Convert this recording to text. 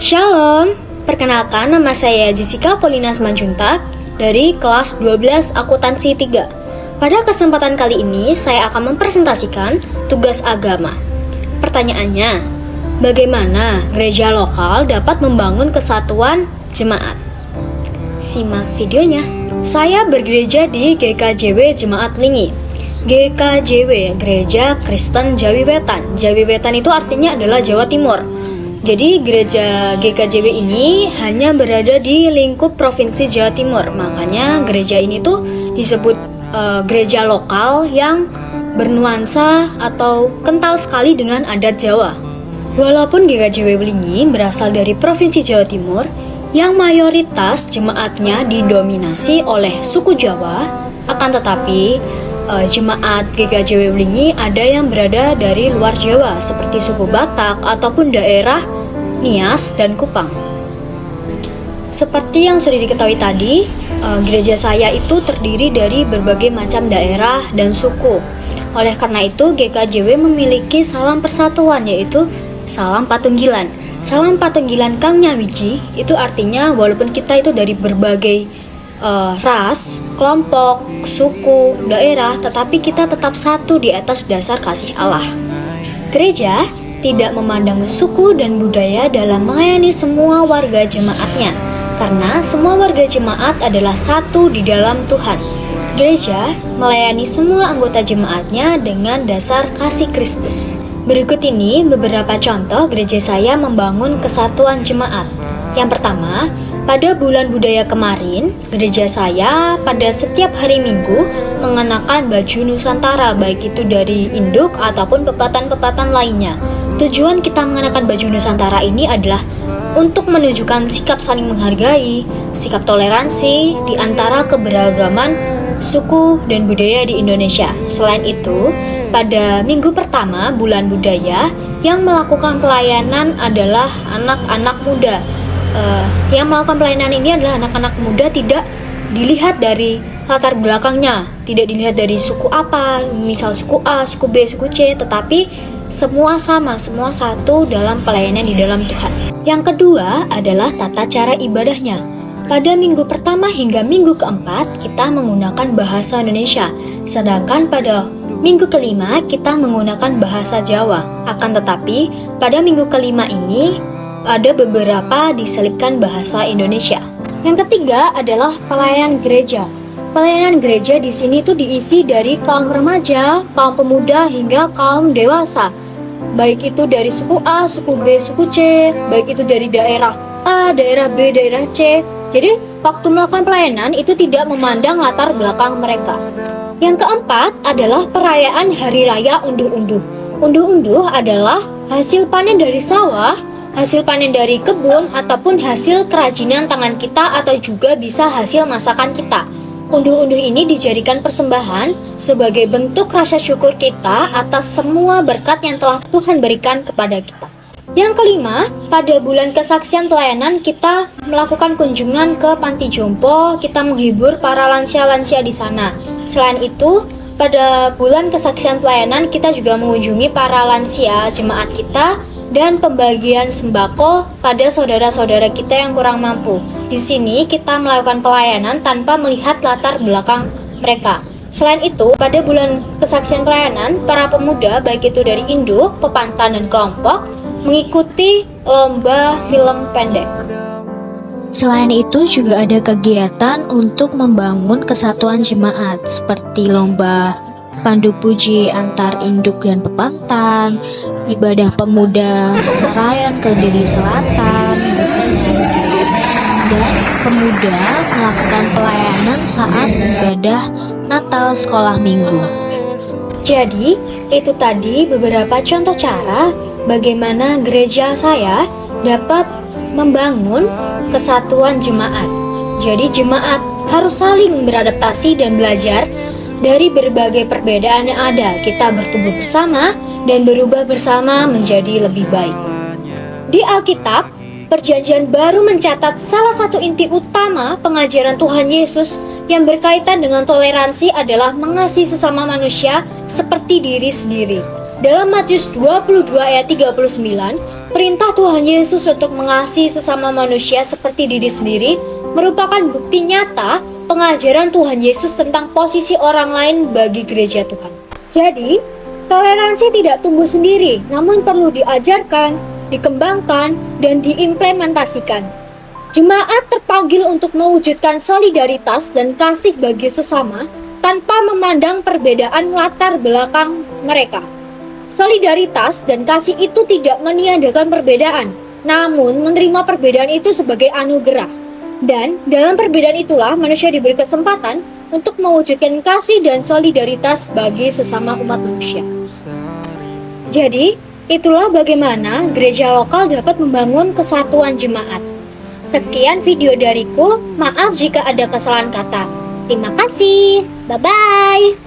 Shalom, perkenalkan nama saya Jessica Paulina Simanjuntak dari kelas 12 Akuntansi 3. Pada kesempatan kali ini saya akan mempresentasikan tugas agama. Pertanyaannya, bagaimana gereja lokal dapat membangun kesatuan jemaat? Simak videonya. Saya bergereja di GKJW Jemaat Lingi. GKJW, Gereja Kristen Jawi Wetan. Jawi Wetan itu artinya adalah Jawa Timur. Jadi gereja GKJW ini hanya berada di lingkup Provinsi Jawa Timur. Makanya gereja ini tuh disebut gereja lokal yang bernuansa atau kental sekali dengan adat Jawa. Walaupun GKJW Lingi berasal dari Provinsi Jawa Timur, yang mayoritas jemaatnya didominasi oleh suku Jawa, akan tetapi jemaat GKJW Lingi ada yang berada dari luar Jawa seperti suku Batak ataupun daerah Nias dan Kupang. Seperti yang sudah diketahui tadi, gereja saya itu terdiri dari berbagai macam daerah dan suku. Oleh karena itu, GKJW memiliki salam persatuan, yaitu salam patunggilan. Salam patunggilan Kang Nyawiji itu artinya walaupun kita itu dari berbagai ras, kelompok, suku, daerah, tetapi kita tetap satu di atas dasar kasih Allah. Gereja tidak memandang suku dan budaya dalam melayani semua warga jemaatnya, karena semua warga jemaat adalah satu di dalam Tuhan. Gereja melayani semua anggota jemaatnya dengan dasar kasih Kristus. Berikut ini beberapa contoh gereja saya membangun kesatuan jemaat. Yang pertama, pada bulan budaya kemarin, gereja saya pada setiap hari Minggu mengenakan baju Nusantara, baik itu dari induk ataupun pepatan-pepatan lainnya. Tujuan kita mengenakan baju Nusantara ini adalah untuk menunjukkan sikap saling menghargai, sikap toleransi di antara keberagaman suku dan budaya di Indonesia. Selain itu, pada minggu pertama bulan budaya, yang melakukan pelayanan adalah anak-anak muda. Yang melakukan pelayanan ini adalah anak-anak muda, tidak dilihat dari latar belakangnya, tidak dilihat dari suku apa, misal suku A, suku B, suku C, tetapi semua sama, semua satu dalam pelayanan di dalam Tuhan. Yang kedua adalah tata cara ibadahnya. Pada minggu pertama hingga minggu keempat kita menggunakan bahasa Indonesia, sedangkan pada minggu kelima kita menggunakan bahasa Jawa. Akan tetapi pada minggu kelima ini ada beberapa diselipkan bahasa Indonesia. Yang ketiga adalah pelayanan gereja. Pelayanan gereja di sini tuh diisi dari kaum remaja, kaum pemuda hingga kaum dewasa. Baik itu dari suku A, suku B, suku C, baik itu dari daerah A, daerah B, daerah C. Jadi waktu melakukan pelayanan itu tidak memandang latar belakang mereka. Yang keempat adalah perayaan Hari Raya Unduh-Unduh. Unduh-unduh adalah hasil panen dari sawah, hasil panen dari kebun, ataupun hasil kerajinan tangan kita, atau juga bisa hasil masakan kita. Unduh-unduh ini dijadikan persembahan sebagai bentuk rasa syukur kita atas semua berkat yang telah Tuhan berikan kepada kita. Yang kelima, pada bulan kesaksian pelayanan kita melakukan kunjungan ke panti jompo, kita menghibur para lansia-lansia di sana. Selain itu, pada bulan kesaksian pelayanan kita juga mengunjungi para lansia jemaat kita dan pembagian sembako pada saudara-saudara kita yang kurang mampu. Di sini kita melakukan pelayanan tanpa melihat latar belakang mereka. Selain itu, pada bulan kesaksian pelayanan, para pemuda baik itu dari induk, pepantan, dan kelompok mengikuti lomba film pendek. Selain itu juga ada kegiatan untuk membangun kesatuan jemaat seperti lomba pandu puji antar induk dan pepantan, ibadah pemuda Serayan Kediri Selatan, dan pemuda melakukan pelayanan saat ibadah Natal sekolah minggu. Jadi, itu tadi beberapa contoh cara bagaimana gereja saya dapat membangun kesatuan jemaat. Jadi jemaat harus saling beradaptasi dan belajar dari berbagai perbedaan yang ada. Kita bertumbuh bersama dan berubah bersama menjadi lebih baik. Di Alkitab, Perjanjian Baru mencatat salah satu inti utama pengajaran Tuhan Yesus yang berkaitan dengan toleransi adalah mengasihi sesama manusia seperti diri sendiri. Dalam Matius 22 ayat 39, Perintah Tuhan Yesus untuk mengasihi sesama manusia seperti diri sendiri merupakan bukti nyata pengajaran Tuhan Yesus tentang posisi orang lain bagi gereja Tuhan. Jadi, toleransi tidak tumbuh sendiri, namun perlu diajarkan, dikembangkan, dan diimplementasikan. Jemaat terpanggil untuk mewujudkan solidaritas dan kasih bagi sesama tanpa memandang perbedaan latar belakang mereka. Solidaritas dan kasih itu tidak meniadakan perbedaan, namun menerima perbedaan itu sebagai anugerah. Dan dalam perbedaan itulah manusia diberi kesempatan untuk mewujudkan kasih dan solidaritas bagi sesama umat manusia. Jadi, itulah bagaimana gereja lokal dapat membangun kesatuan jemaat. Sekian video dariku, maaf jika ada kesalahan kata. Terima kasih, bye-bye.